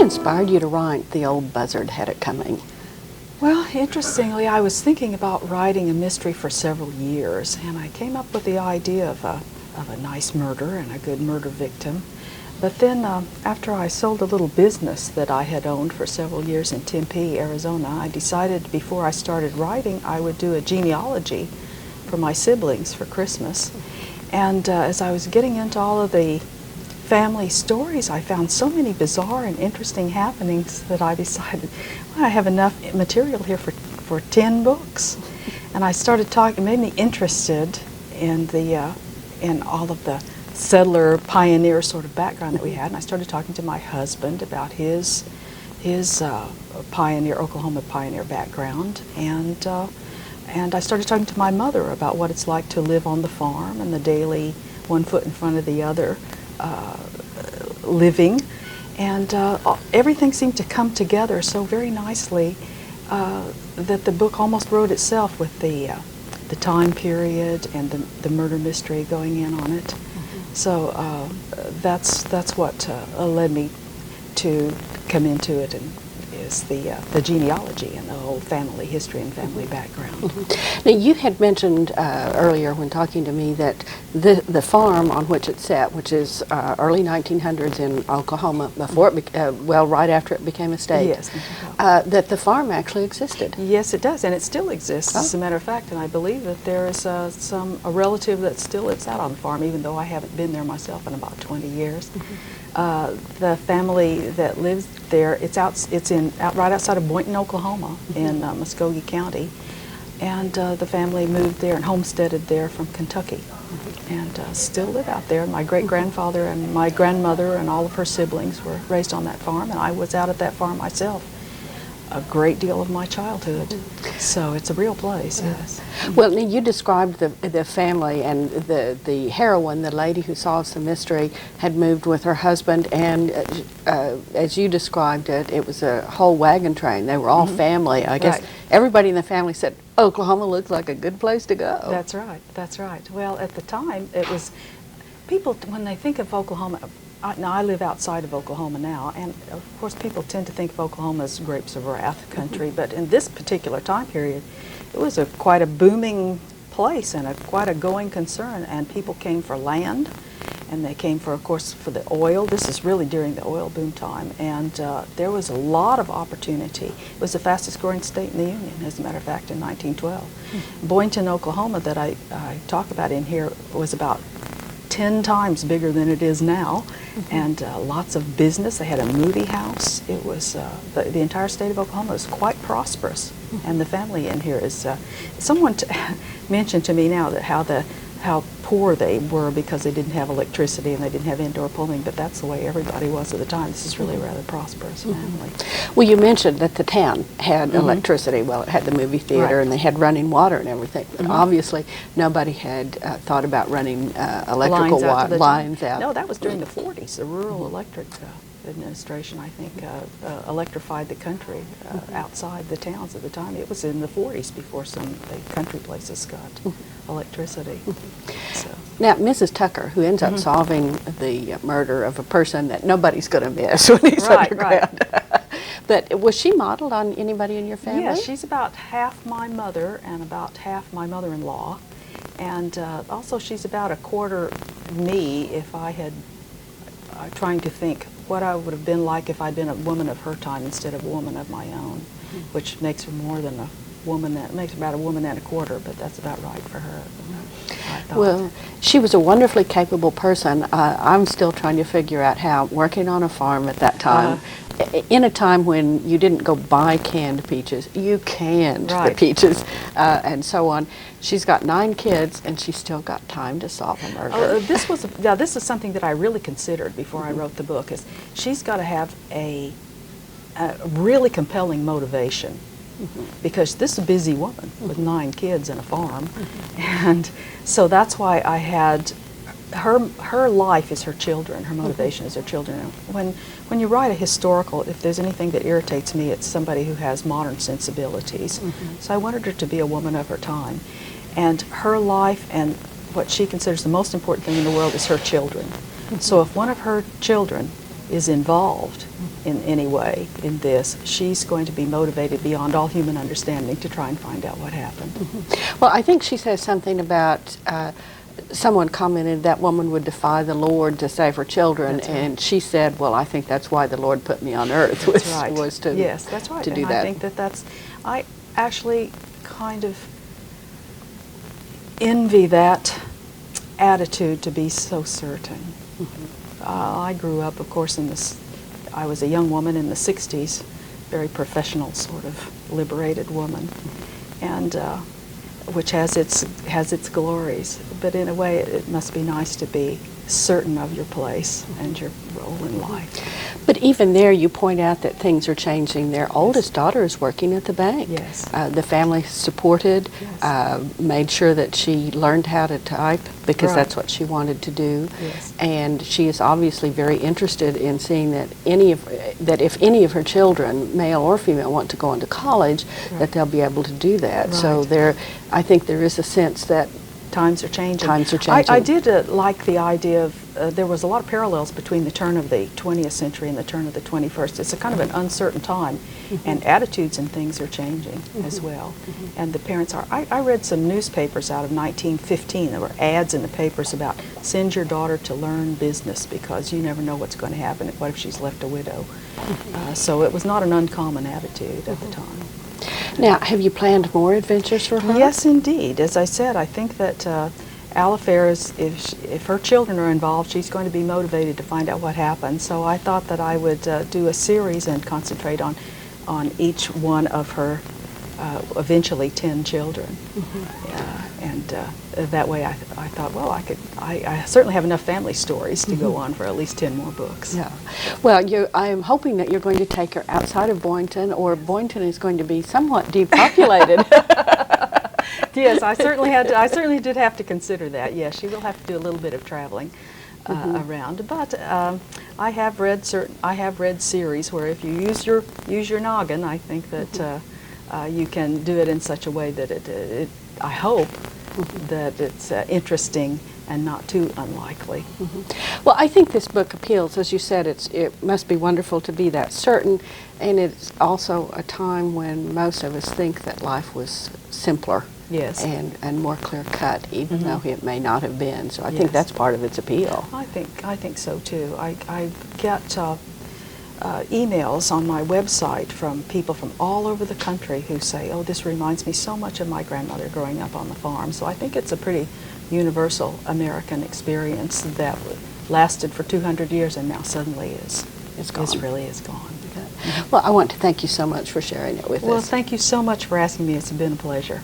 inspired you to write The Old Buzzard Had It Coming? Well, interestingly, I was thinking about writing a mystery for several years, and I came up with the idea of a nice murder and a good murder victim. But then after I sold a little business that I had owned for several years in Tempe, Arizona, I decided before I started writing I would do a genealogy for my siblings for Christmas. And as I was getting into all of the family stories, I found so many bizarre and interesting happenings that I decided, well, I have enough material here for 10 books. And I started talking, it made me interested in in all of the settler pioneer sort of background that we had, and I started talking to my husband about his Oklahoma pioneer background, and I started talking to my mother about what it's like to live on the farm and the daily one foot in front of the other living, and everything seemed to come together so very nicely that the book almost wrote itself with the time period and the murder mystery going in on it. So that's what led me to come into it, and is the genealogy and the whole family history and family background. Now, you had mentioned earlier when talking to me that the farm on which it's set, which is early 1900s in Oklahoma, before it right after it became a state, Yes. that the farm actually existed. Yes, it does, and it still exists, Oh. as a matter of fact, and I believe that there is a relative that still lives out on the farm, even though I haven't been there myself in about 20 years. The family that lives there, it's right outside of Boynton, Oklahoma, in Muskogee County, and the family moved there and homesteaded there from Kentucky, and still live out there. My great-grandfather and my grandmother and all of her siblings were raised on that farm, and I was out at that farm myself a great deal of my childhood. So it's a real place, yes. Well, now you described the family, and the heroine, the lady who solves the mystery, had moved with her husband, and as you described it, it was a whole wagon train. They were all family. I guess everybody in the family said, Oklahoma looks like a good place to go. That's right, that's right. Well, at the time, it was, people, when they think of Oklahoma, now I live outside of Oklahoma now, and of course people tend to think of Oklahoma as grapes of wrath country, but in this particular time period, it was quite a booming place and quite a going concern, and people came for land, and they came for, of course, for the oil. This is really during the oil boom time, and there was a lot of opportunity. It was the fastest growing state in the Union, as a matter of fact, in 1912. Boynton, Oklahoma, that I talk about in here, was about 10 times bigger than it is now, and lots of business. They had a movie house. It was the entire state of Oklahoma was quite prosperous, and the family in here is. Someone mentioned to me now that how poor they were because they didn't have electricity and they didn't have indoor plumbing, but that's the way everybody was at the time. This is really a rather prosperous family. Well, you mentioned that the town had electricity. Well, it had the movie theater, and they had running water and everything. But obviously, nobody had thought about running electrical lines out. No, that was during the 40s. The Rural Electric Administration, I think, electrified the country outside the towns at the time. It was in the 40s before some of the country places got electricity. So. Now, Mrs. Tucker, who ends up solving the murder of a person that nobody's going to miss when he's underground. But was she modeled on anybody in your family? Yes, she's about half my mother and about half my mother-in-law. And also she's about a quarter me if I had, trying to think what I would have been like if I'd been a woman of her time instead of a woman of my own, which makes her more than a woman, makes her about a woman and a quarter, but that's about right for her. Well, she was a wonderfully capable person. I'm still trying to figure out how, working on a farm at that time, in a time when you didn't go buy canned peaches, you canned the peaches and so on. She's got 9 kids, and she's still got time to solve a murder. This is something that I really considered before I wrote the book. Is she's got to have a really compelling motivation. Because this is a busy woman with 9 kids and a farm, and so that's why I had her life is her children, her motivation is her children. When you write a historical, if there's anything that irritates me, it's somebody who has modern sensibilities. So I wanted her to be a woman of her time, and her life and what she considers the most important thing in the world is her children. So if one of her children is involved in any way in this, she's going to be motivated beyond all human understanding to try and find out what happened. Well, I think she says something about someone commented that woman would defy the Lord to save her children, That's right. and she said, "Well, I think that's why the Lord put me on earth." That's right. Was to yes, that's right. to do and that. I think that's. I actually kind of envy that attitude to be so certain. I grew up, of course, in this. I was a young woman in the '60s, very professional, sort of liberated woman, and which has its glories. But in a way, it must be nice to be certain of your place and your role in life. But even there, you point out that things are changing. Their oldest daughter is working at the bank. Yes. The family supported, Yes. made sure that she learned how to type because Right. that's what she wanted to do. Yes. And she is obviously very interested in seeing that if any of her children, male or female, want to go into college, Right. that they'll be able to do that. So Right. I think there is a sense that Times are changing. Times are changing. I did like the idea of, there was a lot of parallels between the turn of the 20th century and the turn of the 21st. It's a kind of an uncertain time, and attitudes and things are changing as well. And the parents are, I read some newspapers out of 1915. There were ads in the papers about send your daughter to learn business because you never know what's going to happen. What if she's left a widow? So it was not an uncommon attitude at the time. Now, have you planned more adventures for her? Yes, indeed. As I said, I think that Alifair is, if her children are involved, she's going to be motivated to find out what happened. So I thought that I would do a series and concentrate on each one of her eventually 10 children. And that way I thought, well, I certainly have enough family stories to go on for at least 10 more books. Yeah. Well, I am hoping that you're going to take her outside of Boynton, or Boynton is going to be somewhat depopulated. Yes, I certainly did have to consider that. Yes, she will have to do a little bit of traveling around. But I have read series where if you use your noggin, I think that you can do it in such a way that I hope that it's interesting and not too unlikely. Well, I think this book appeals, as you said, it must be wonderful to be that certain, and it's also a time when most of us think that life was simpler. Yes. And more clear-cut, even though it may not have been. So I think that's part of its appeal. I think so too. I get emails on my website from people from all over the country who say, "Oh, this reminds me so much of my grandmother growing up on the farm." So I think it's a pretty universal American experience that lasted for 200 years and now suddenly is gone. Well, I want to thank you so much for sharing it with us. Well, thank you so much for asking me. It's been a pleasure.